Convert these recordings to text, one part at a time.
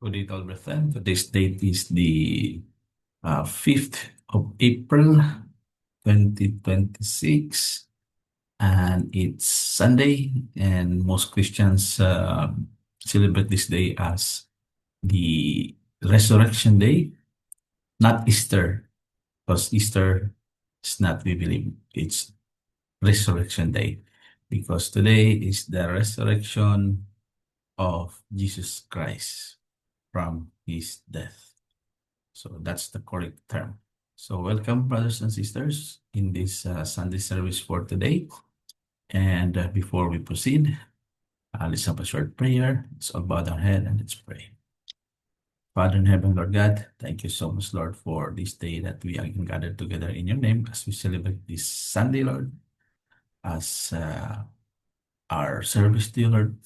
Good day to all, brethren. Today's date is the 5th of April, 2026, and it's Sunday, and most Christians celebrate this day as the Resurrection Day, not Easter, because Easter is not, we believe, it's Resurrection Day, because today is the resurrection of Jesus Christ from his death. So that's the correct term. So welcome, brothers and sisters, in this Sunday service for today. And before we proceed, let's have a short prayer. Let's all bow our head and let's pray. Father in heaven, Lord God, thank you so much, Lord, for this day that we are gathered together in your name as we celebrate this Sunday, Lord, as our service to you, Lord.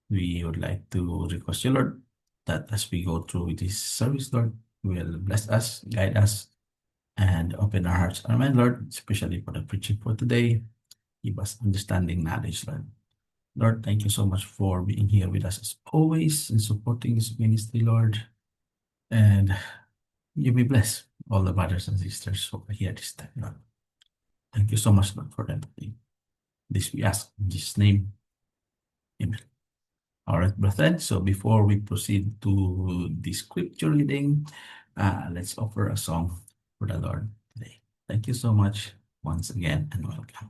We would like to request you, Lord, that as we go through this service, Lord, will bless us, guide us, and open our hearts and mind, Lord, especially for the preaching for today. Give us understanding, knowledge, Lord. Lord, thank you so much for being here with us as always and supporting this ministry, Lord. And you be blessed, all the brothers and sisters who are here this time, Lord. Thank you so much, Lord, for everything. This we ask in Jesus' name. Amen. All right, brethren. So before we proceed to the scripture reading, let's offer a song for the Lord today. Thank you so much once again and welcome.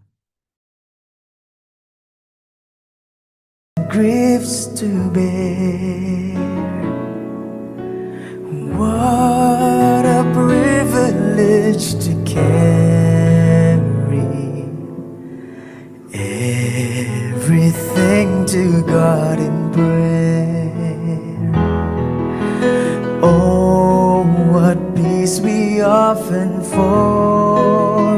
Griefs to bear, what a privilege to carry everything to God in prayer. Oh, what peace we often forfeit.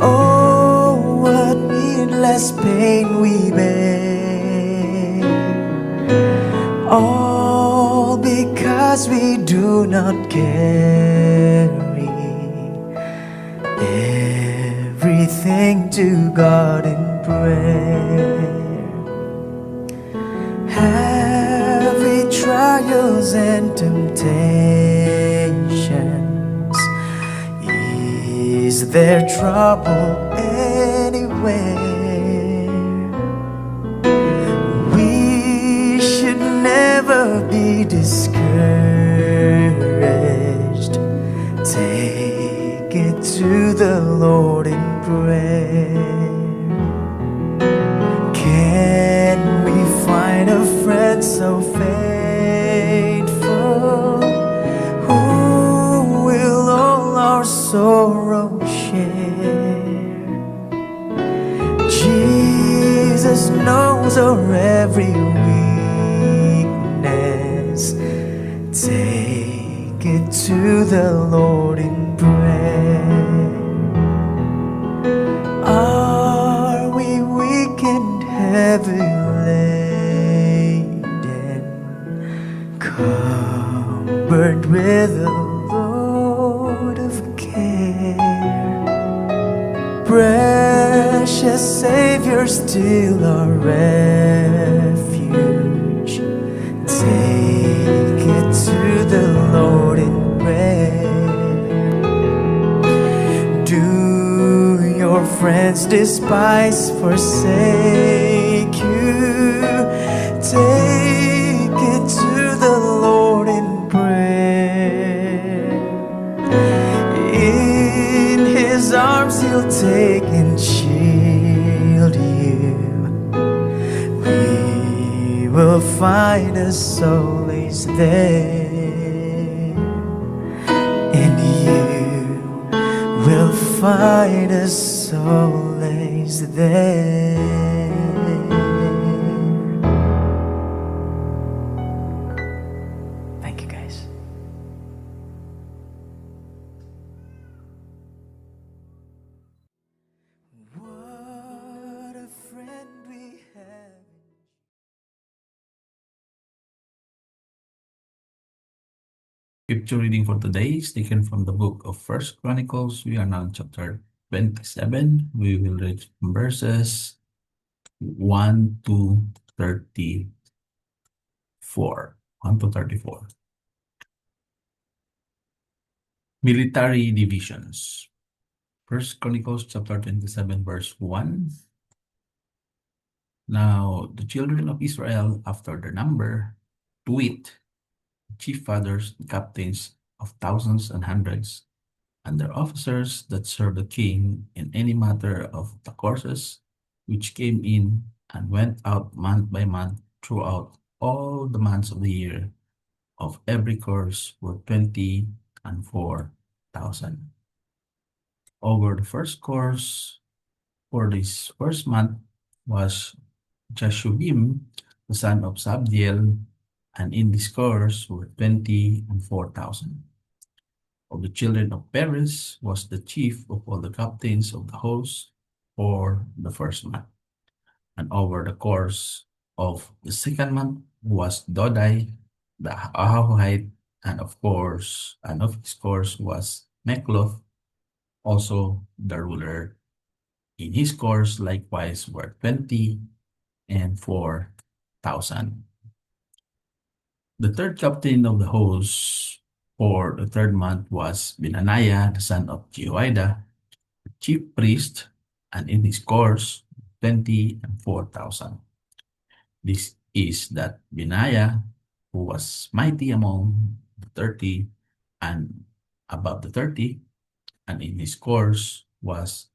Oh, what needless pain we bear. All because we do not carry everything to God in prayer. Heavy trials and temptations, is there trouble anywhere? We should never be discouraged. Take it to the Lord in prayer. Can we find a friend so faithful, who will all our sorrow share? Jesus knows our every weakness. Take it to the Lord in prayer. Are we weak and heavy laden, covered with a load of care? Precious Savior, still our refuge. Take it to the Lord in prayer. Do your friends despise, forsake you? Take it to the Lord in prayer. In His arms He'll take and shield you. We will find a solace there. In you we'll find a solace there. Thank you, guys. What a friend we have. Scripture reading for today is taken from the book of First Chronicles. We are now in chapter 27. We will read from verses 1 to 35. 1 to 34. Military divisions. First Chronicles chapter 27, verse 1. Now the children of Israel, after their number, to wit, chief fathers and captains of thousands and hundreds, and their officers that served the king in any matter of the courses which came in and went out month by month throughout all the months of the year of every course were 20,004,000. Over the first course for this first month was Jashubim, the son of Sabdiel, and in this course were 20,004,000. Of the children of Perez was the chief of all the captains of the host for the first month. And over the course of the second month was Dodai, the Ahohite, and of his course was Mekloth, also the ruler. In his course likewise were 20,004,000. The third captain of the host for the third month was Benaniah, the son of Jehoiada, chief priest, and in his course 20,004,000. This is that Benaiah, who was mighty among the 30 and above the 30, and in his course was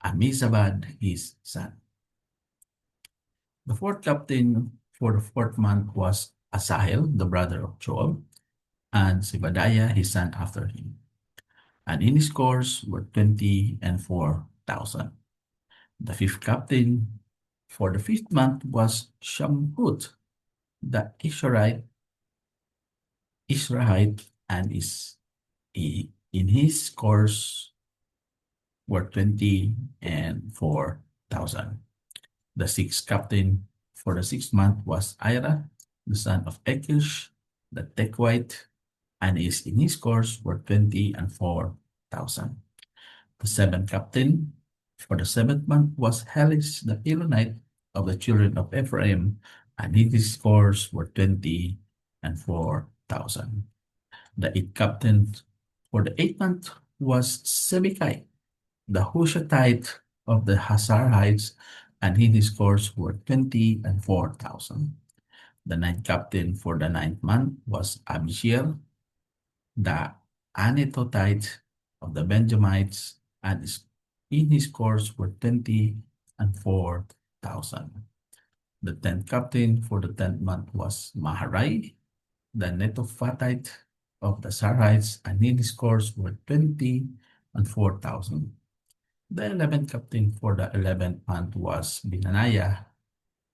Amizabad, his son. The fourth captain for the fourth month was Asahel, the brother of Joab, and Zebadiah, his son after him. And in his course were 20,004,000. The fifth captain for the fifth month was Shamhut, the Israelite, and in his course were 20,004,000. The sixth captain for the sixth month was Ira, the son of Achish, the Tekoite, and in his course were 20,004,000. The seventh captain for the seventh month was Helis, the Elonite of the children of Ephraim, and in his course were 20,004,000. The eighth captain for the eighth month was Sebekai, the Hushathite of the Hazarites, and in his course were 20,004,000. The ninth captain for the ninth month was Abishiel, the Anetothite of the Benjamites, and in his course were 20,004,000. The tenth captain for the 10th month was Maharai, the Netophathite of the Sarites, and in his course were 20,004,000. The 11th captain for the 11th month was Benaniah,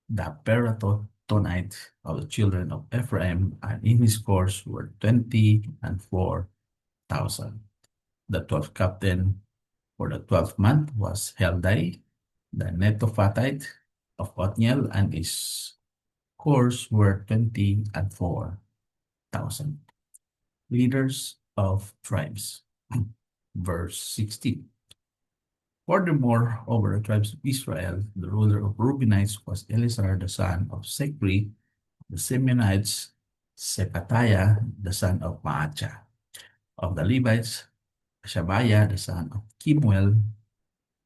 the Piratonite of the children of Ephraim, and in his course were 20,004,000. The 12th captain for the 12th month was Heldai, the Netophathite of Othniel, and his course were 20,004,000. Leaders of tribes. Verse 16. Furthermore, over the tribes of Israel, the ruler of Reubenites was Eleazar, the son of Zechri, the Simeonites, Sepatiah, the son of Maacha. Of the Levites, Shabiah, the son of Kimuel.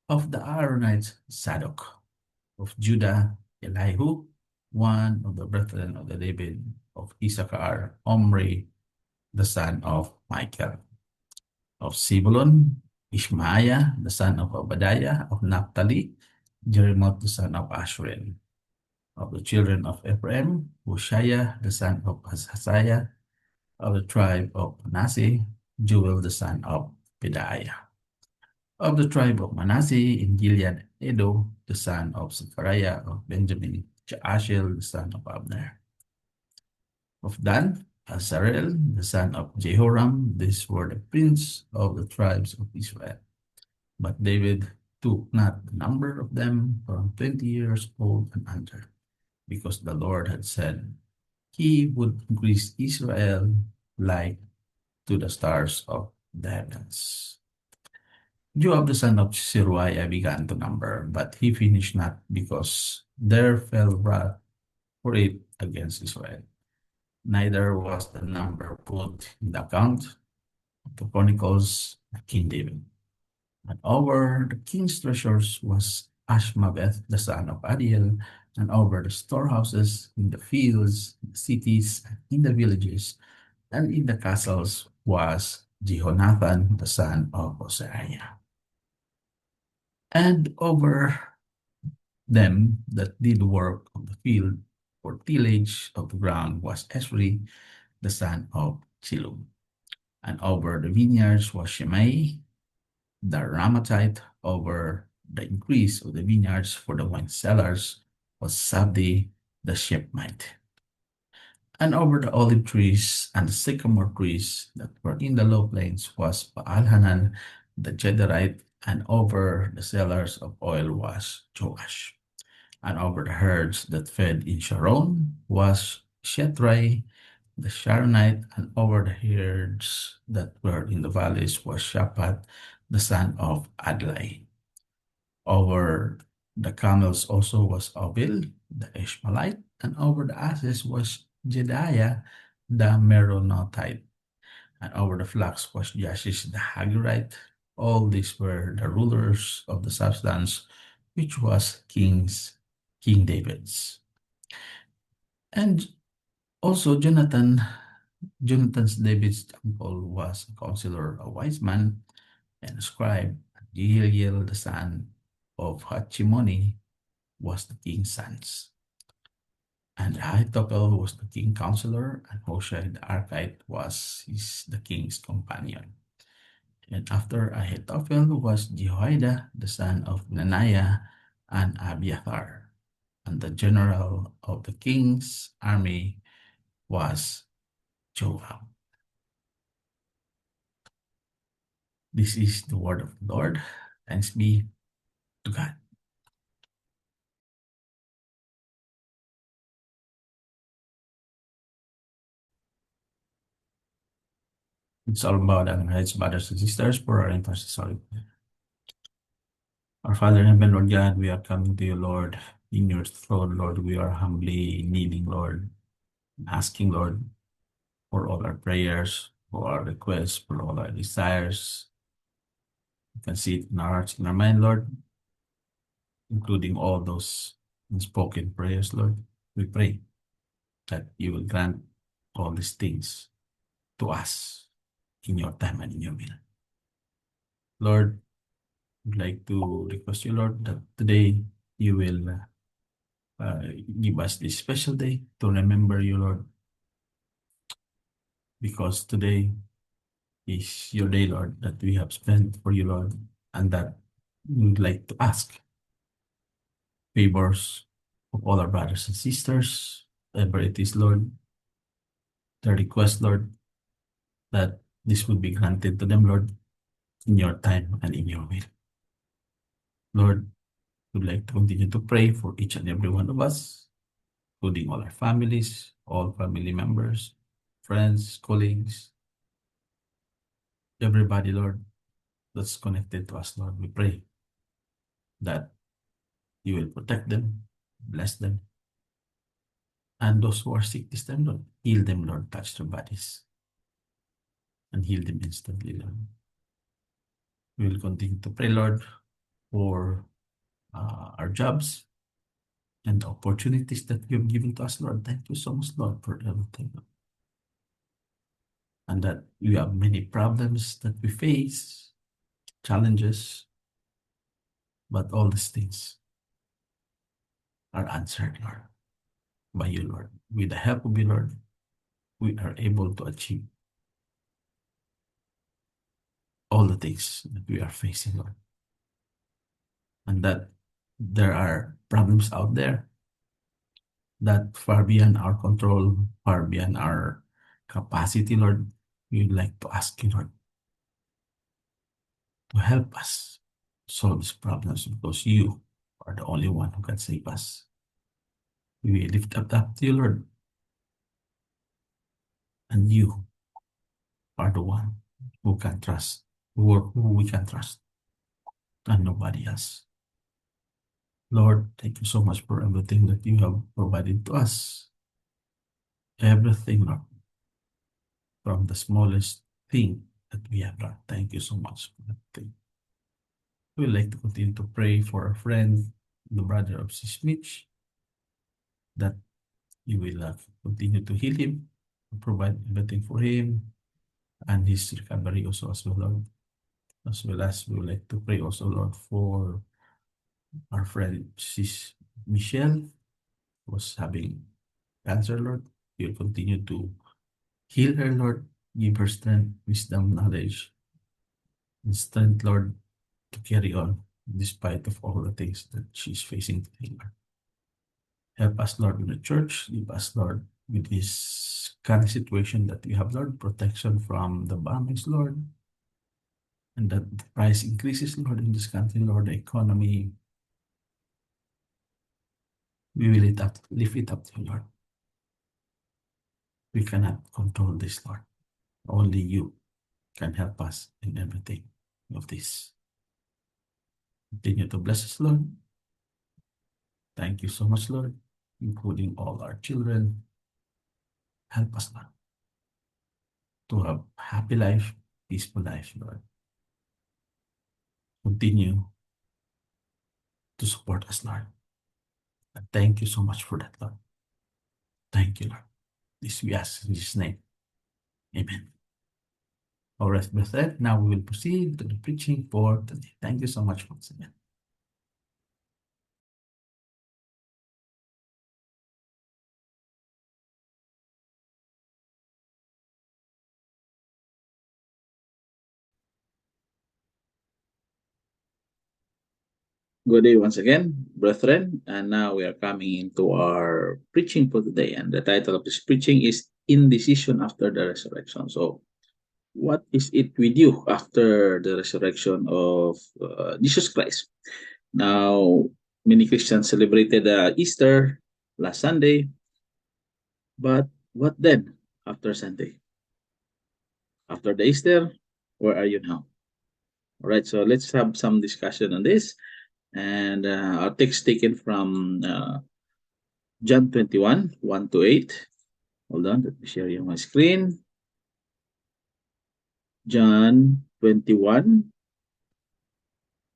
Of the Aaronites, Zadok. Of Judah, Elihu, one of the brethren of the David. Of Issachar, Omri, the son of Michael. Of Zebulun, Ishmaiah, the son of Obadiah. Of Naphtali, Jeremoth, the son of Ashriel. Of the children of Ephraim, Hoshiah, the son of Haziah. Of the tribe of Manasseh, Joel, the son of Pedaiah. Of the tribe of Manasseh in Gilead, Edo, the son of Zechariah. Of Benjamin, Jaasiel, the son of Abner. Of Dan, Azarel, the son of Jehoram. These were the prince of the tribes of Israel. But David took not the number of them from 20 years old and under, because the Lord had said he would increase Israel like to the stars of the heavens. Joab, the son of Zeruiah, began to number, but he finished not, because there fell wrath for it against Israel. neither was the number put in the account of the chronicles of King David. And over the king's treasures was Ashmaveth, the son of Adiel, and over the storehouses in the fields, in the cities, in the villages, and in the castles was Jehonathan, the son of Hosea. And over them that did work of the field for tillage of the ground was Esri, the son of Shilum. And over the vineyards was Shimei, the Ramathite. Over the increase of the vineyards for the wine cellars was Sabdi, the Shepmite. And over the olive trees and the sycamore trees that were in the low plains was Baalhanan, the Jederite, and over the cellars of oil was Joash. And over the herds that fed in Sharon was Shetrai, the Sharonite, and over the herds that were in the valleys was Shaphat, the son of Adlai. Over the camels also was Obil, the Ishmaelite, and over the asses was Jediah, the Meronothite, and over the flocks was Jashish, the Hagirite. All these were the rulers of the substance, which was King David's. And also Jonathan's David's uncle was a counselor, a wise man, and a scribe. Jehiel, the son of Hachimoni, was the king's sons. And Ahithophel was the king's counselor, and Hoshea the Archite was the king's companion. And after Ahithophel was Jehoiada, the son of Benaiah, and Abiathar. And the general of the king's army was Joab. This is the word of the Lord. Thanks be to God. It's all about our heads, brothers and sisters, for our intercessory prayer. Our Father in heaven, Lord God, we are coming to you, Lord, in your throne, Lord. We are humbly needing, Lord, asking, Lord, for all our prayers, for our requests, for all our desires. You can see it in our hearts, in our mind, Lord, including all those unspoken prayers, Lord. We pray that you will grant all these things to us in your time and in your will. Lord, I'd like to request you, Lord, that today you will give us this special day to remember you, Lord, because today is your day, Lord, that we have spent for you, Lord, and that we would like to ask favors of all our brothers and sisters, whatever it is, Lord, the request, Lord, that this would be granted to them, Lord, in your time and in your will. Lord, we'd like to continue to pray for each and every one of us, including all our families, all family members, friends, colleagues, everybody, Lord, that's connected to us, Lord. We pray that you will protect them, bless them, and those who are sick this time, Lord, heal them, Lord, touch their bodies, and heal them instantly, Lord. We will continue to pray, Lord, for our jobs and the opportunities that you have given to us, Lord. Thank you so much, Lord, for everything. And that we have many problems that we face, challenges, but all these things are answered, Lord, by you, Lord. With the help of you, Lord, we are able to achieve all the things that we are facing, Lord. And that there are problems out there that far beyond our control, far beyond our capacity, Lord. We would like to ask you, Lord, to help us solve these problems because you are the only one who can save us. We lift up to you, Lord, and you are the one who can trust, who we can trust, and nobody else. Lord, thank you so much for everything that you have provided to us. everything, Lord, from the smallest thing that we have done. Thank you so much for that thing. We would like to continue to pray for our friend, the brother of Sis Mitch, that you will continue to heal him, provide everything for him, and his recovery also as well, Lord. As well as we would like to pray also, Lord, for our friend Sis Michelle, who was having cancer, Lord. You'll continue to heal her, Lord. Give her strength, wisdom, knowledge, and strength, Lord, to carry on despite of all the things that she's facing today, Lord. Help us, Lord, in the church. Give us, Lord, with this current situation that we have, Lord, protection from the bombings, Lord, and that the price increases, Lord, in this country, Lord, the economy. We will lift it up to you, Lord. We cannot control this, Lord. Only you can help us in everything of this. Continue to bless us, Lord. Thank you so much, Lord, including all our children. Help us, Lord, to have happy life, peaceful life, Lord. Continue to support us, Lord. And thank you so much for that, Lord. Thank you, Lord. This we ask in Jesus' name. Amen. All right, with that, now we will proceed to the preaching for today. Thank you so much once again. Good day once again, brethren. And now we are coming into our preaching for today. And the title of this preaching is Indecision After the Resurrection. So, what is it with you after the resurrection of Jesus Christ? Now, many Christians celebrated Easter last Sunday. But what then after Sunday? After the Easter, where are you now? All right, so let's have some discussion on this. And our text taken from John 21, 1 to 8. Hold on, let me share you my screen. John 21,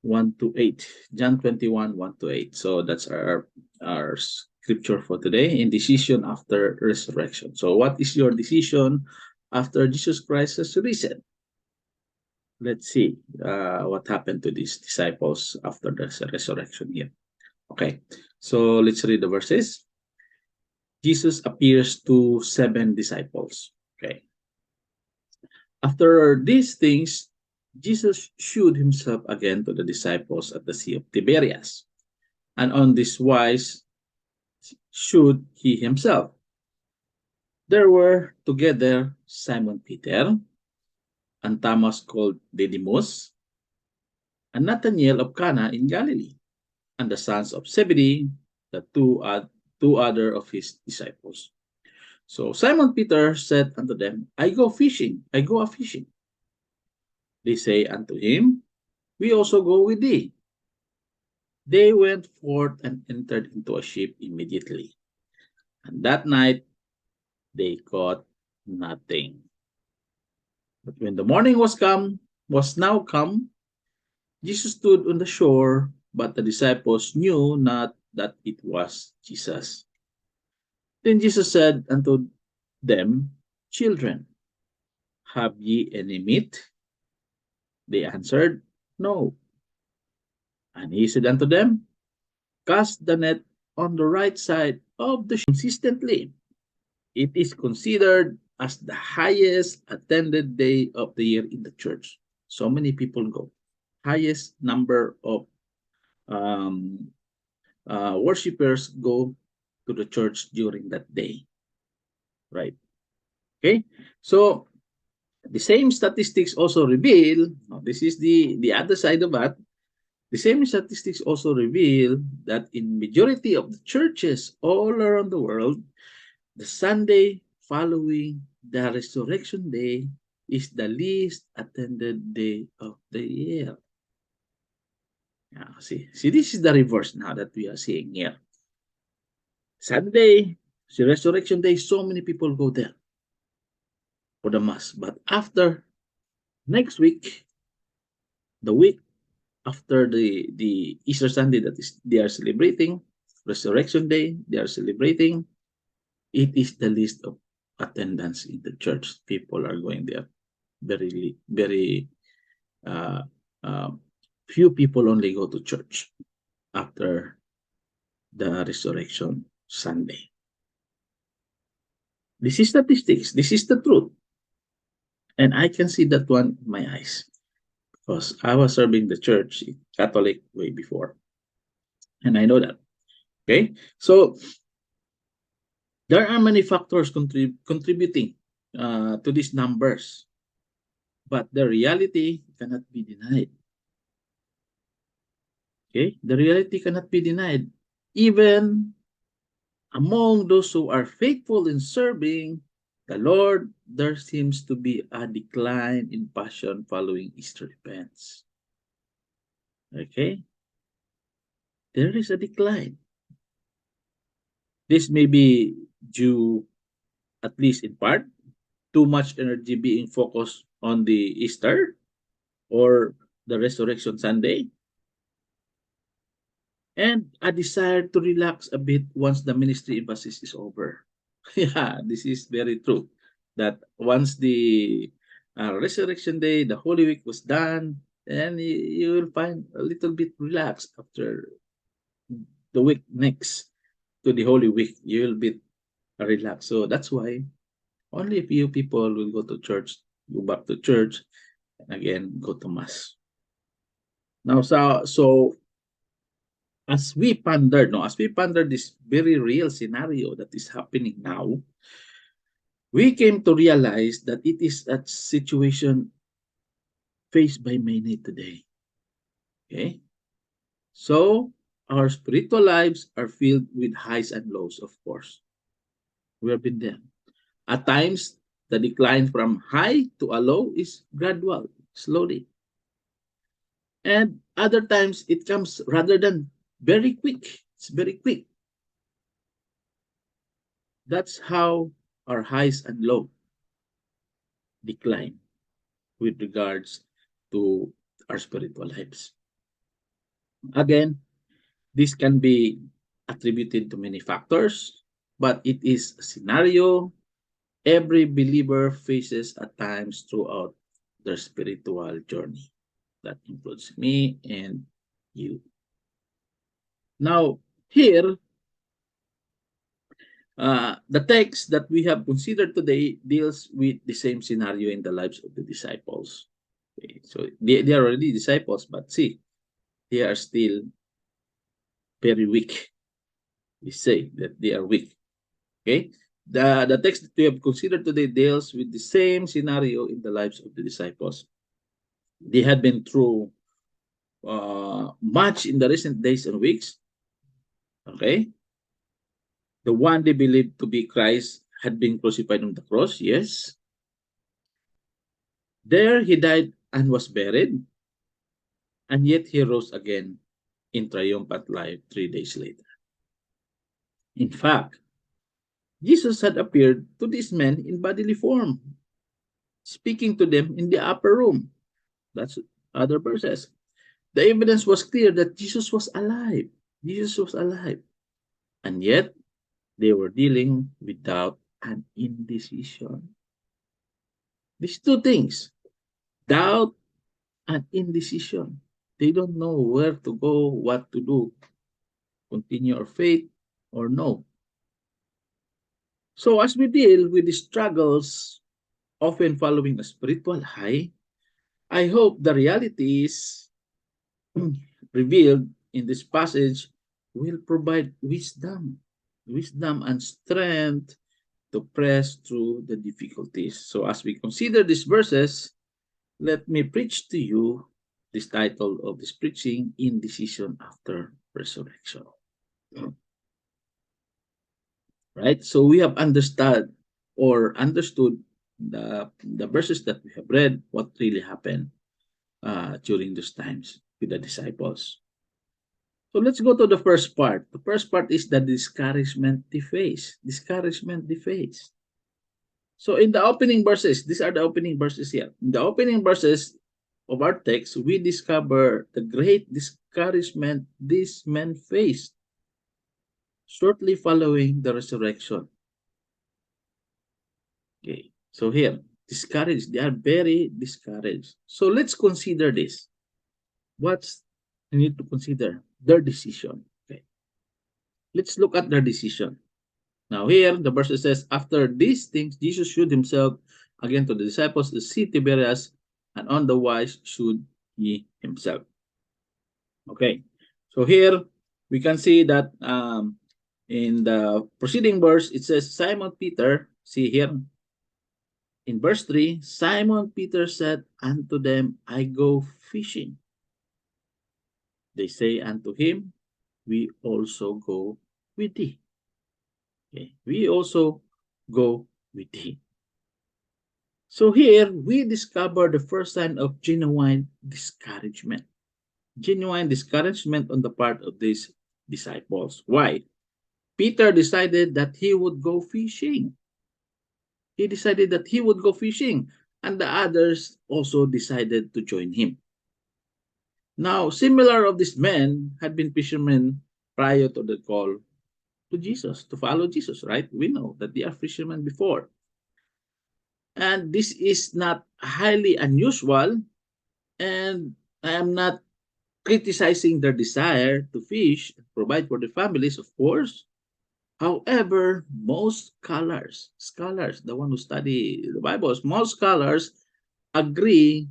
1 to 8. John 21, 1 to 8. So that's our scripture for today, indecision after resurrection. So what is your decision after Jesus Christ has risen? Let's see what happened to these disciples after the resurrection here. Okay, so let's read the verses. Jesus appears to 7 disciples. Okay. After these things, Jesus showed himself again to the disciples at the Sea of Tiberias. And on this wise showed he himself. There were together Simon Peter, and Thomas called Didymus, and Nathanael of Cana in Galilee, and the sons of Zebedee, the two other of his disciples. So Simon Peter said unto them, I go a-fishing. They say unto him, we also go with thee. They went forth and entered into a ship immediately. And that night they caught nothing. But when the morning was now come, Jesus stood on the shore, but the disciples knew not that it was Jesus. Then Jesus said unto them, Children, have ye any meat? They answered, No. And he said unto them, Cast the net on the right side of the ship consistently. It is considered as the highest attended day of the year in the church. So many people go. Highest number of worshippers go to the church during that day. Right? Okay? So, the same statistics also reveal, this is the other side of that, the same statistics also reveal that in majority of the churches all around the world, the Sunday following the resurrection day is the least attended day of the year. See, this is the reverse now that we are seeing here. Sunday See, Resurrection Day, so many people go there for the Mass. But after next week, the week after the Easter Sunday that is they are celebrating, Resurrection Day, they are celebrating, it is the list of attendance in the church. People are going there. Very uh, uh, few people only go to church after the Resurrection Sunday. This is statistics. This is the truth. And I can see that one in my eyes because I was serving the church Catholic way before. And I know that. Okay. So there are many factors contributing to these numbers, but the reality cannot be denied. Okay. The reality cannot be denied. Even among those who are faithful in serving the Lord, there seems to be a decline in passion following Easter events. Okay? There is a decline. This may be due, at least in part, too much energy being focused on the Easter or the Resurrection Sunday, and a desire to relax a bit once the ministry emphasis is over. Yeah, this is very true. That once the Resurrection Day, the Holy Week was done, and you will find a little bit relaxed after the week next to the Holy Week. You will be relaxed. So that's why only a few people will go to church, go back to church, and again go to Mass. Now, so as we ponder this very real scenario that is happening now, we came to realize that it is a situation faced by many today. Okay? So, our spiritual lives are filled with highs and lows, of course. We have been there. At times, the decline from high to a low is gradual, slowly. And other times, it comes rather than very quick. It's very quick. That's how our highs and low decline with regards to our spiritual lives. Again, this can be attributed to many factors, but it is a scenario every believer faces at times throughout their spiritual journey. That includes me and you. Now, here, the text that we have considered today deals with the same scenario in the lives of the disciples. Okay, so they are already disciples, but see, they are still very weak. We say that they are weak. Okay, the text that we have considered today deals with the same scenario in the lives of the disciples. They had been through much in the recent days and weeks. Okay, the one they believed to be Christ had been crucified on the cross. Yes, there he died and was buried, and yet he rose again in triumphant life 3 days later. In fact, Jesus had appeared to these men in bodily form, speaking to them in the upper room. That's other verses. The evidence was clear that Jesus was alive. Jesus was alive. And yet, they were dealing with doubt and indecision. These two things, doubt and indecision. They don't know where to go, what to do. Continue our faith or no. So as we deal with the struggles often following a spiritual high, I hope the realities revealed in this passage will provide wisdom and strength to press through the difficulties. So as we consider these verses, let me preach to you this title of this preaching, Indecision After Resurrection. Right? So we have understood the verses that we have read, what really happened during those times with the disciples. So let's go to the first part. The first part is the discouragement they face. Discouragement they face. So in the opening verses, these are the opening verses here. In the opening verses of our text, we discover the great discouragement these men faced shortly following the resurrection. Okay, so here, discouraged. They are very discouraged. So let's consider this. What's you need to consider? Their decision. Okay, let's look at their decision. Now here, the verse says, after these things, Jesus showed himself again to the disciples, the sea Tiberias, and on the wise showed he himself. Okay, so here we can see that in the preceding verse, it says, Simon Peter, see here, in verse 3, Simon Peter said unto them, I go fishing. They say unto him, we also go with thee. Okay, we also go with thee. So here we discover the first sign of genuine discouragement. Genuine discouragement on the part of these disciples. Why? Peter decided that he would go fishing. He decided that he would go fishing, and the others also decided to join him. Now, similar of these men had been fishermen prior to the call to Jesus, to follow Jesus, right? We know that they are fishermen before. And this is not highly unusual, and I am not criticizing their desire to fish and provide for their families, of course. However, most scholars, the one who study the Bible, most scholars agree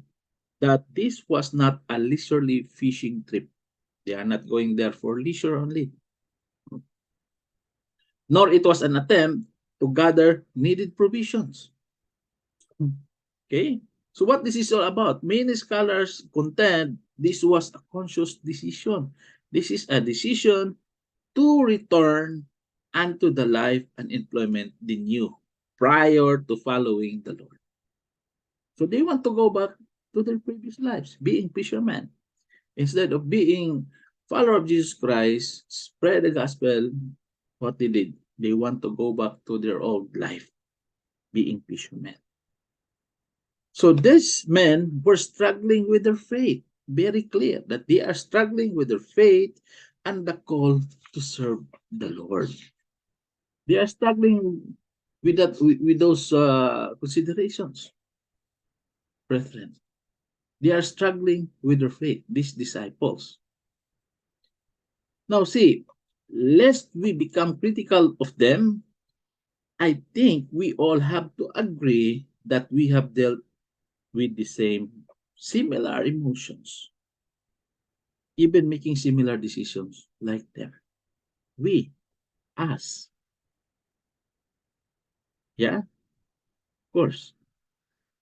that this was not a leisurely fishing trip. They are not going there for leisure only. Nor it was an attempt to gather needed provisions. Okay? So what this is all about? Many scholars contend this was a conscious decision. This is a decision to return unto the life and employment they knew prior to following the Lord. So they want to go back to their previous lives, being fishermen. Instead of being follower of Jesus Christ, spread the gospel, what they did, they want to go back to their old life, being fishermen. So these men were struggling with their faith. Very clear that they are struggling with their faith and the call to serve the Lord. They are struggling with that, with those considerations, brethren. They are struggling with their faith, these disciples. Now, see, lest we become critical of them, I think we all have to agree that we have dealt with the same similar emotions, even making similar decisions like them. We, us. Yeah, of course.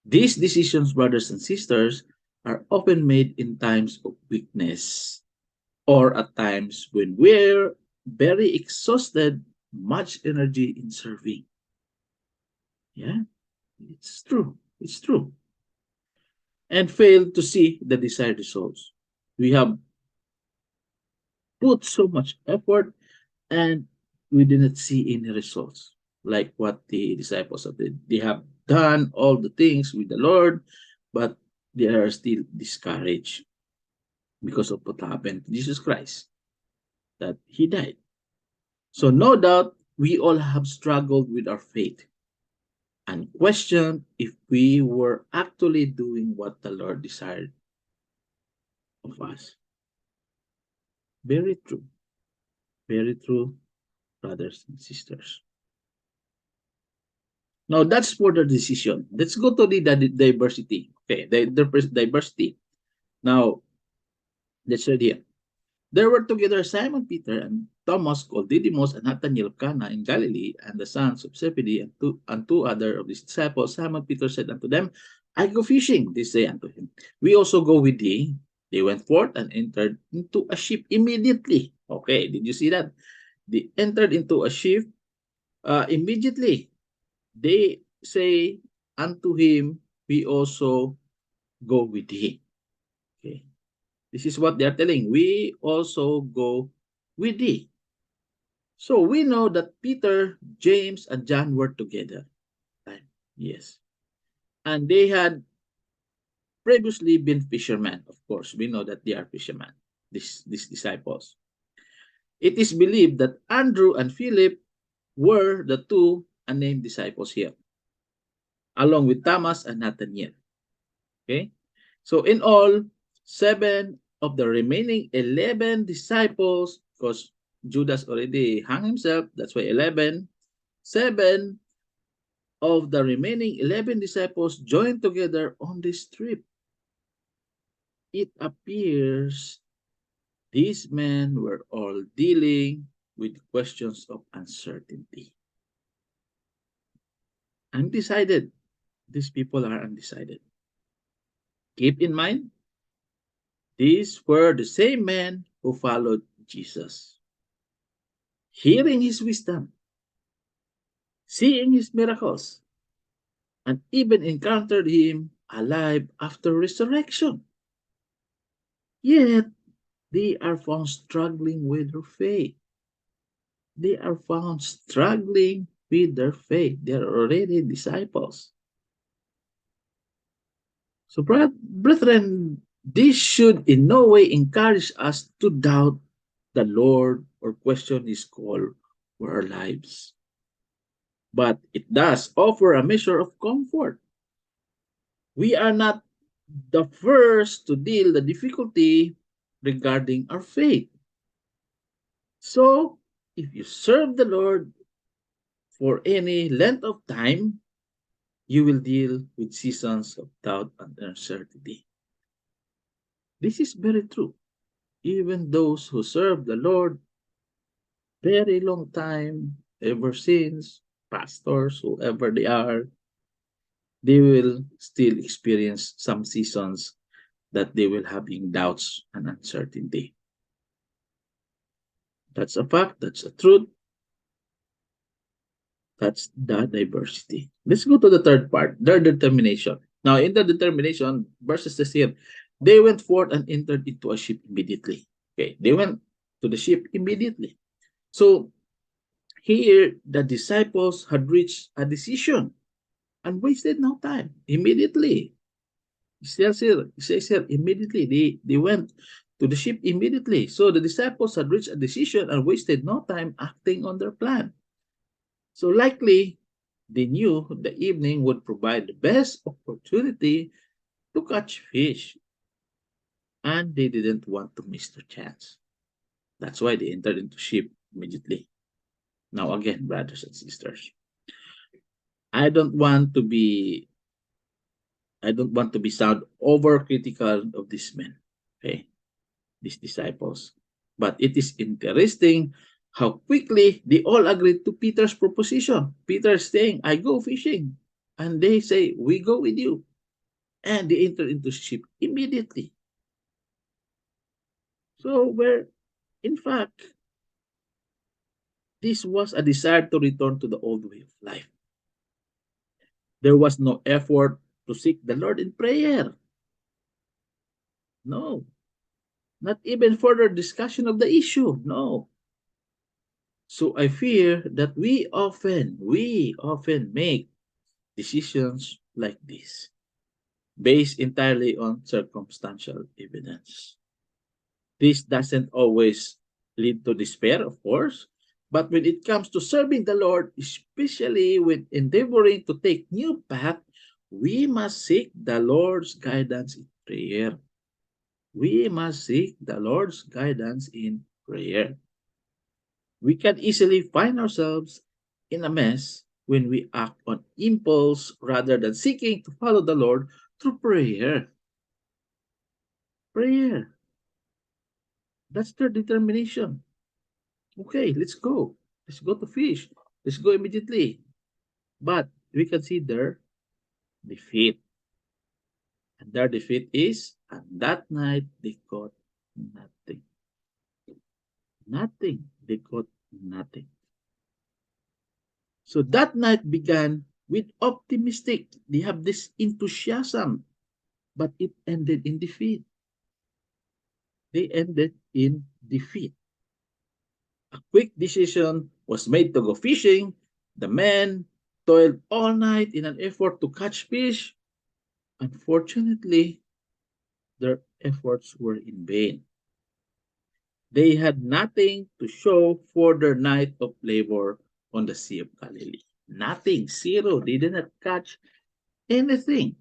These decisions, brothers and sisters, are often made in times of weakness or at times when we're very exhausted, much energy in serving. Yeah, it's true. It's true. And fail to see the desired results. We have put so much effort and we didn't see any results like what the disciples of they have done all the things with the Lord, but they are still discouraged because of what happened to Jesus Christ, that he died. So no doubt we all have struggled with our faith and questioned if we were actually doing what the Lord desired of us. Very true. Very true, brothers and sisters. Now that's for the decision. Let's go to the diversity. Okay, the diversity. Now, let's read here. There were together Simon Peter and Thomas called Didymus and Nathanael of Cana in Galilee and the sons of Zebedee and two other of his disciples. Simon Peter said unto them, I go fishing. They say unto him, we also go with thee. They went forth and entered into a ship immediately. Okay, did you see that? They entered into a ship immediately. They say unto him, we also go with thee. Okay. This is what they are telling. We also go with thee. So we know that Peter, James, and John were together. Yes. And they had previously been fishermen. Of course, we know that they are fishermen, these disciples. It is believed that Andrew and Philip were the two unnamed disciples here, along with Thomas and Nathaniel. Okay? So in all, 7 of the remaining 11 disciples, because Judas already hung himself, that's why 11, 7 of the remaining 11 disciples joined together on this trip. It appears these men were all dealing with questions of uncertainty. Undecided. These people are undecided. Keep in mind, these were the same men who followed Jesus. Hearing his wisdom, seeing his miracles, and even encountered him alive after resurrection. Yet, they are found struggling with their faith. They are found struggling with their faith. They are already disciples. So, brethren, this should in no way encourage us to doubt the Lord or question his call for our lives. But it does offer a measure of comfort. We are not the first to deal the difficulty regarding our faith. So, if you serve the Lord for any length of time, you will deal with seasons of doubt and uncertainty. This is very true. Even those who serve the Lord very long time, ever since, pastors, whoever they are, they will still experience some seasons that they will having doubts and uncertainty. That's a fact, that's a truth, that's the diversity. Let's go to the third part, their determination. Now, in the determination, verses says here, they went forth and entered into a ship immediately. Okay, they went to the ship immediately. So, here, the disciples had reached a decision and wasted no time. Immediately. It says here, immediately. They went to the ship immediately. So the disciples had reached a decision and wasted no time acting on their plan. So likely, they knew the evening would provide the best opportunity to catch fish. And they didn't want to miss their chance. That's why they entered into ship immediately. Now again, brothers and sisters, I don't want to be sound overcritical of these men, okay, these disciples. But it is interesting how quickly they all agreed to Peter's proposition. Peter is saying, I go fishing. And they say, we go with you. And they enter into ship immediately. So where, in fact, this was a desire to return to the old way of life. There was no effort to seek the Lord in prayer. No. Not even further discussion of the issue. No. So I fear that we often make decisions like this, based entirely on circumstantial evidence. This doesn't always lead to despair, of course, but when it comes to serving the Lord, especially when endeavoring to take new path, we must seek the Lord's guidance in prayer. We must seek the Lord's guidance in prayer. We can easily find ourselves in a mess when we act on impulse rather than seeking to follow the Lord through prayer. Prayer. That's their determination. Okay, let's go. Let's go to fish. Let's go immediately. But we can see their defeat. And their defeat is, and that night they caught nothing. Nothing. They caught nothing. So that night began with optimistic. They have this enthusiasm, but it ended in defeat. they ended in defeat. A quick decision was made to go fishing. The men toiled all night in an effort to catch fish. Unfortunately, their efforts were in vain. They had nothing to show for their night of labor on the Sea of Galilee. Nothing, zero. They did not catch anything.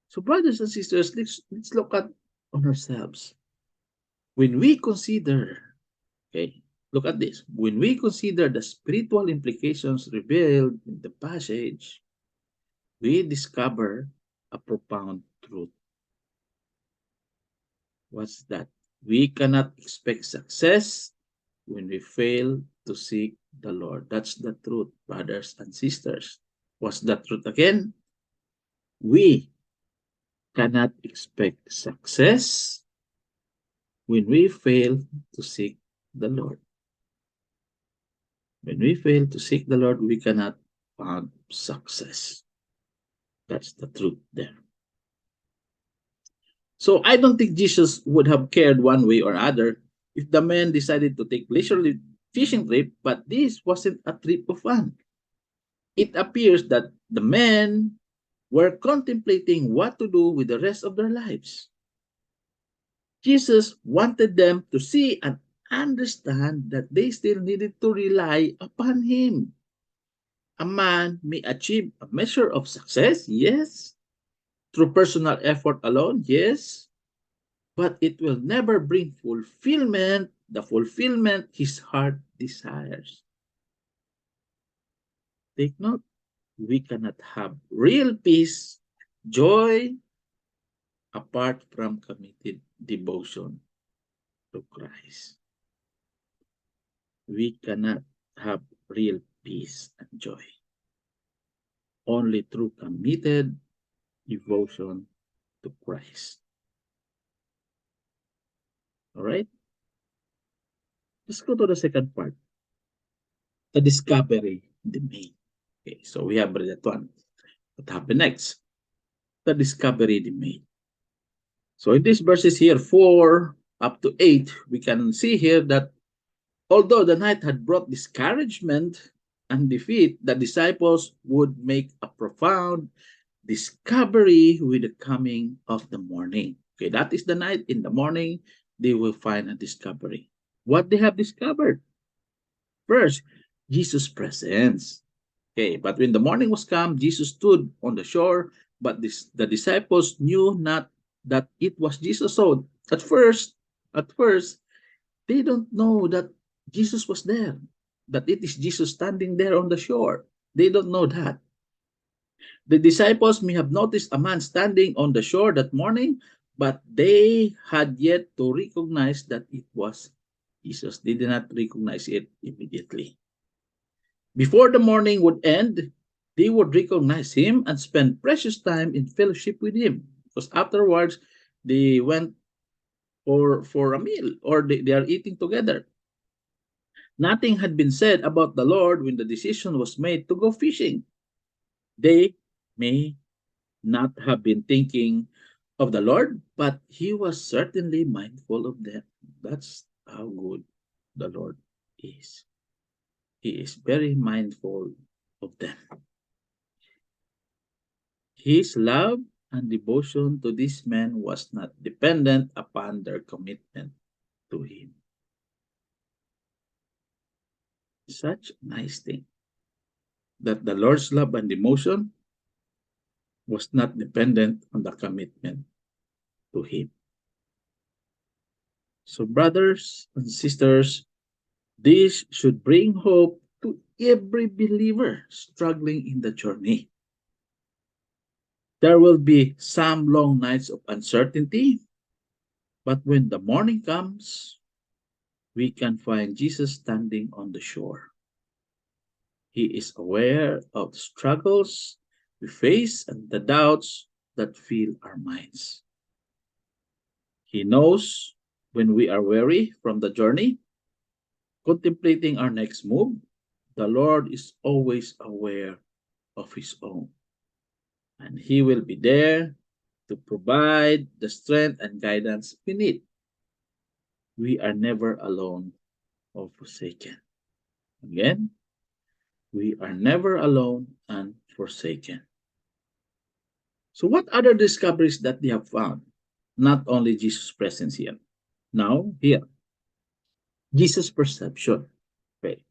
So, brothers and sisters, let's look at on ourselves. When we consider, okay, look at this. When we consider the spiritual implications revealed in the passage, we discover a profound truth. What's that? We cannot expect success when we fail to seek the Lord. That's the truth, brothers and sisters. What's the truth again? We cannot expect success when we fail to seek the Lord. When we fail to seek the Lord, we cannot find success. That's the truth there. So I don't think Jesus would have cared one way or other if the men decided to take leisurely fishing trip, but this wasn't a trip of fun. It appears that the men were contemplating what to do with the rest of their lives. Jesus wanted them to see and understand that they still needed to rely upon Him. A man may achieve a measure of success, yes, through personal effort alone, yes, but it will never bring fulfillment, the fulfillment his heart desires. Take note, we cannot have real peace, joy, apart from committed devotion to Christ. We cannot have real peace and joy only through committed devotion to Christ. All right? Let's go to the second part, the discovery they made. Okay, so we have read that one. What happened next? The discovery they made. So in these verses here, 4 up to 8, we can see here that although the night had brought discouragement and defeat, the disciples would make a profound discovery with the coming of the morning. Okay, that is the night. In the morning, they will find a discovery. What they have discovered? First, Jesus' presence. Okay, but when the morning was come, Jesus stood on the shore, but the disciples knew not that it was Jesus. So at first, they don't know that Jesus was there, that it is Jesus standing there on the shore. They don't know that. The disciples may have noticed a man standing on the shore that morning, but they had yet to recognize that it was Jesus. They did not recognize it immediately. Before the morning would end, they would recognize him and spend precious time in fellowship with him. Because afterwards, they went for a meal, or they are eating together. Nothing had been said about the Lord when the decision was made to go fishing. They may not have been thinking of the Lord, but he was certainly mindful of them. That's how good the Lord is. He is very mindful of them. His love and devotion to these men was not dependent upon their commitment to him. Such a nice thing that the Lord's love and devotion was not dependent on the commitment to him. So, brothers and sisters, this should bring hope to every believer struggling in the journey. There will be some long nights of uncertainty, but when the morning comes, we can find Jesus standing on the shore. He is aware of the struggles we face and the doubts that fill our minds. He knows when we are weary from the journey, contemplating our next move. The Lord is always aware of his own, and he will be there to provide the strength and guidance we need. we are never alone or forsaken. Again, we are never alone and forsaken. So, what other discoveries that they have found? Not only Jesus' presence here. Now, here, Jesus' perception. Okay.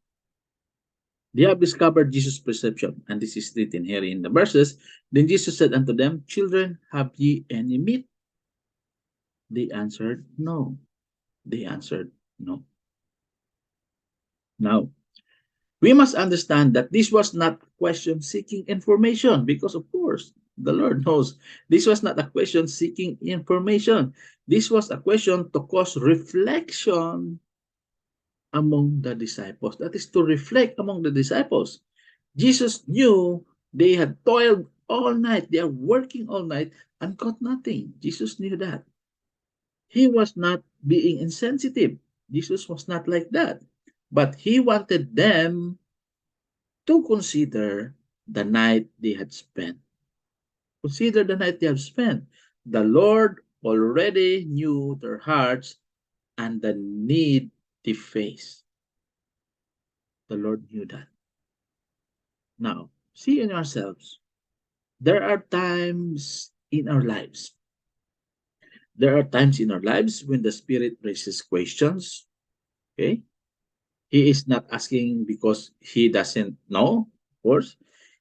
They have discovered Jesus' perception, and this is written here in the verses. Then Jesus said unto them, Children, have ye any meat? They answered, No. They answered, No. Now, we must understand that this was not a question seeking information, because of course, the Lord knows this was not a question seeking information. This was a question to cause reflection among the disciples. That is to reflect among the disciples. Jesus knew they had toiled all night. They are working all night and caught nothing. Jesus knew that. He was not being insensitive. Jesus was not like that. But he wanted them to consider the night they had spent. Consider the night they have spent. The Lord already knew their hearts and the need they face. The Lord knew that. Now, see in ourselves, there are times in our lives. There are times in our lives when the Spirit raises questions. Okay? He is not asking because he doesn't know, of course.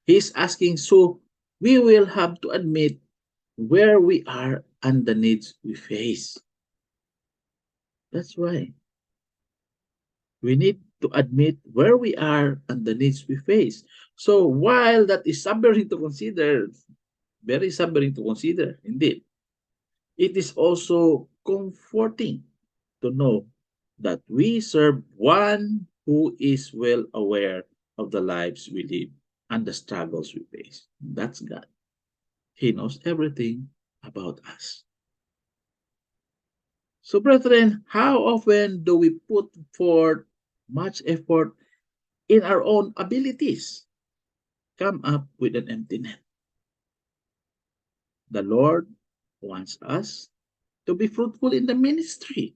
He is asking so we will have to admit where we are and the needs we face. That's why we need to admit where we are and the needs we face. So while that is sobering to consider, very sobering to consider, indeed, it is also comforting to know that we serve one who is well aware of the lives we live and the struggles we face. That's God. He knows everything about us. So, brethren, how often do we put forth much effort in our own abilities? Come up with an empty net. The Lord wants us to be fruitful in the ministry.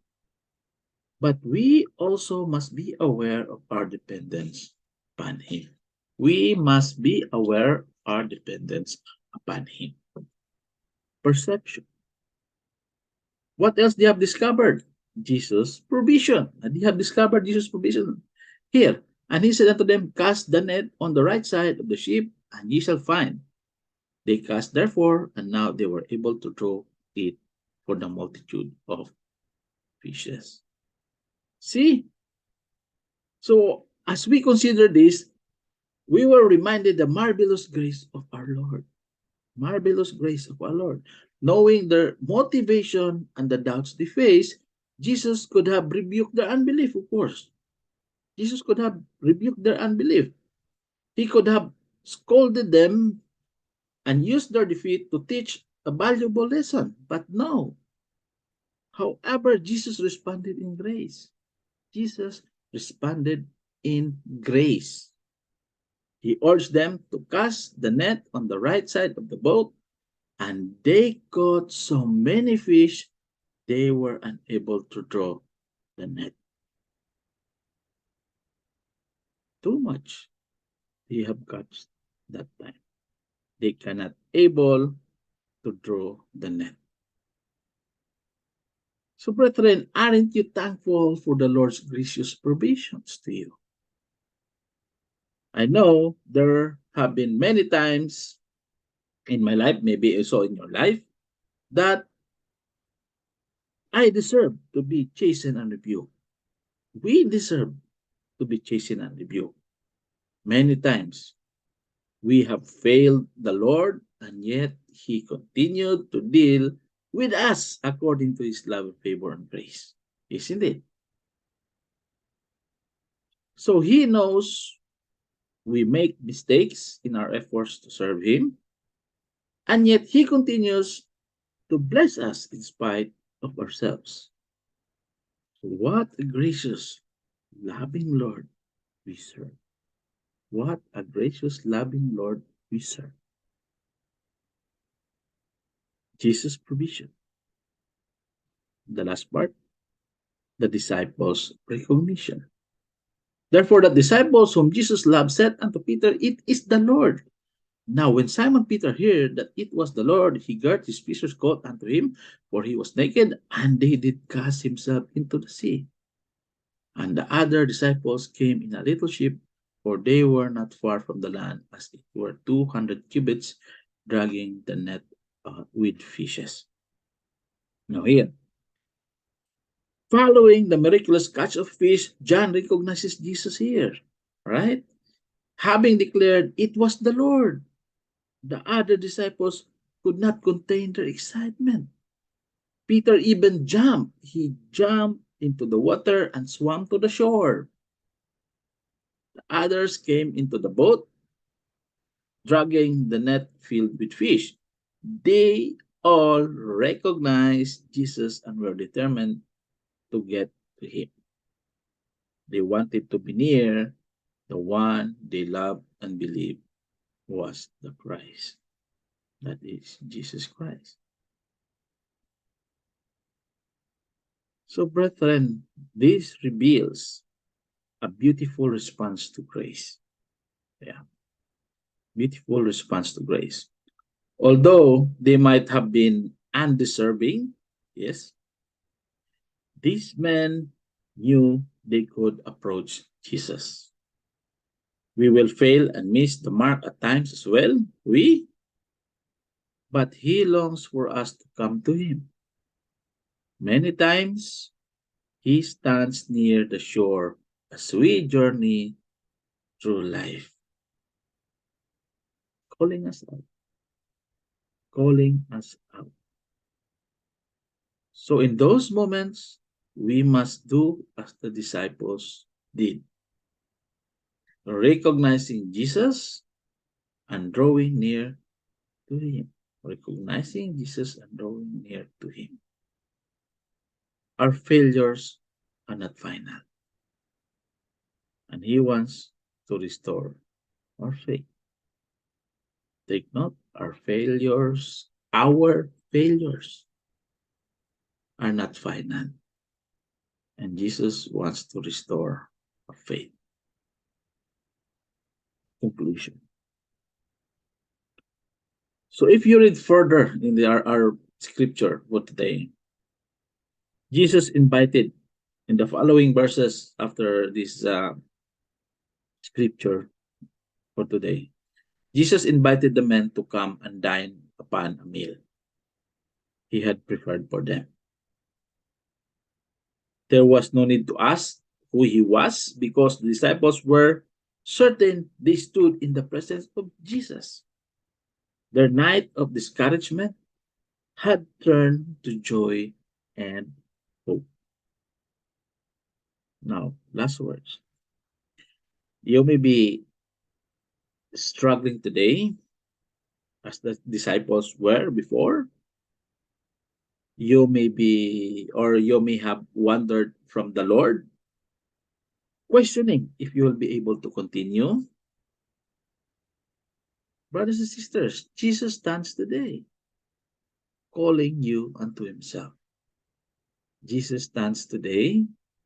But we also must be aware of our dependence upon Him. We must be aware of our dependence upon Him. Perception. What else they have discovered? Jesus' provision. And they have discovered Jesus' provision here. And he said unto them, Cast the net on the right side of the ship, and ye shall find. They cast therefore, and now they were able to draw it for the multitude of fishes. See? So, as we consider this, we were reminded the marvelous grace of our Lord. Marvelous grace of our Lord. Knowing their motivation and the doubts they face, Jesus could have rebuked their unbelief, of course. Jesus could have rebuked their unbelief. He could have scolded them and used their defeat to teach a valuable lesson. But no. However, Jesus responded in grace. Jesus responded in grace. He urged them to cast the net on the right side of the boat, and they caught so many fish they were unable to draw the net. Too much they have caught that time. They cannot able to draw the net. So, brethren, aren't you thankful for the Lord's gracious provisions to you? I know there have been many times in my life, maybe also in your life, that I deserve to be chastened and rebuked. We deserve to be chastened and rebuked. Many times we have failed the Lord, and yet He continued to deal with us according to His love, favor, and grace. Isn't it? So He knows we make mistakes in our efforts to serve Him, and yet He continues to bless us in spite of ourselves. What a gracious, loving Lord we serve. What a gracious, loving Lord we serve. Jesus' provision. The last part. the disciples' recognition. Therefore, the disciples whom Jesus loved said unto Peter, It is the Lord. Now, when Simon Peter heard that it was the Lord, he girt his fisher's coat unto him, for he was naked, and they did cast himself into the sea. And the other disciples came in a little ship, for they were not far from the land, as it were 200 cubits, dragging the net with fishes. Now here, following the miraculous catch of fish, John recognizes Jesus here, right? Having declared it was the Lord, the other disciples could not contain their excitement. Peter even jumped. He jumped into the water and swam to the shore. The others came into the boat, dragging the net filled with fish. They all recognized Jesus and were determined to get to him. They wanted to be near the one they loved and believed was the Christ. That is Jesus Christ. So, brethren, this reveals a beautiful response to grace. Yeah. Beautiful response to grace. Although they might have been undeserving, yes, these men knew they could approach Jesus. We will fail and miss the mark at times as well. But he longs for us to come to him. Many times, he stands near the shore as we journey through life, calling us out. Calling us out. So in those moments, we must do as the disciples did, recognizing Jesus and drawing near to him. Recognizing Jesus and drawing near to him. Our failures are not final. And he wants to restore our faith. Take note, our failures are not final. And Jesus wants to restore our faith. Conclusion. So if you read further in our scripture for today, Jesus invited in the following verses after this scripture for today, Jesus invited the men to come and dine upon a meal he had prepared for them. There was no need to ask who he was because the disciples were certain they stood in the presence of Jesus. Their night of discouragement had turned to joy and hope. Now, last words. You may be struggling today as the disciples were before. You may be, or you may have wandered from the Lord, questioning if you will be able to continue. Brothers and sisters, Jesus stands today, calling you unto himself. Jesus stands today,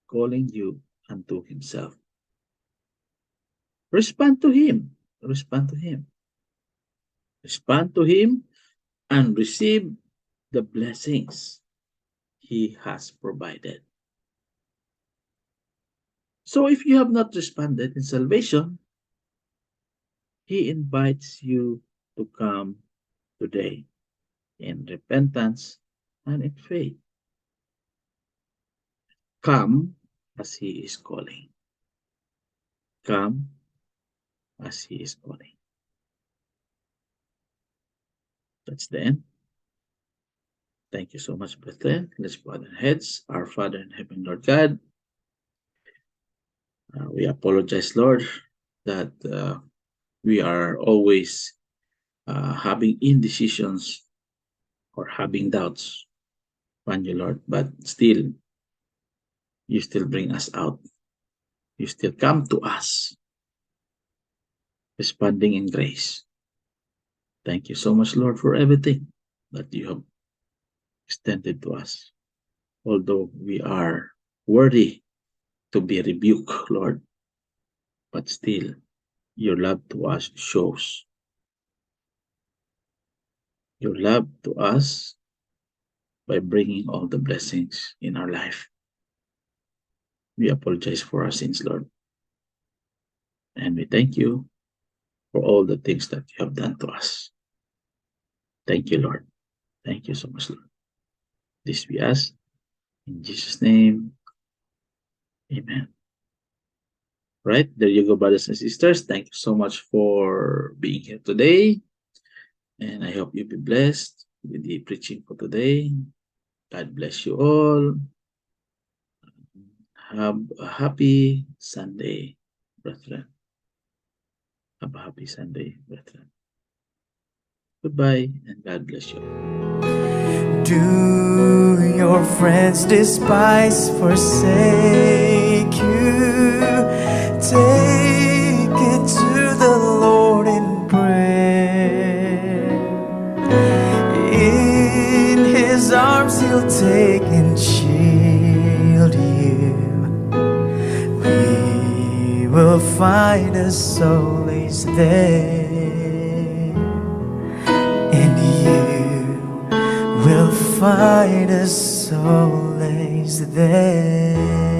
calling you unto himself. Respond to him. Respond to him. Respond to him and receive the blessings he has provided. So if you have not responded in salvation, he invites you to come today in repentance and in faith. Come as he is calling. Come as he is calling. That's the end. Thank you so much, brethren. Let's bow our heads. Our Father in heaven, Lord God, we apologize, Lord, that we are always having indecisions or having doubts upon you, Lord, but still, you still bring us out. You still come to us, responding in grace. Thank you so much, Lord, for everything that you have extended to us. Although we are worthy to be rebuked, Lord. But still, your love to us shows. Your love to us by bringing all the blessings in our life. We apologize for our sins, Lord. And we thank you for all the things that you have done to us. Thank you, Lord. Thank you so much, Lord. This we ask in Jesus' name. Amen. Right, there you go, brothers and sisters. Thank you so much for being here today. And I hope you be blessed with the preaching for today. God bless you all. Have a happy Sunday, brethren. Have a happy Sunday, brethren. Goodbye, and God bless you. Do your friends despise, forsake you? Take it to the Lord in prayer. In His arms He'll take and shield you. We will find a solace there, and you will find a solace there.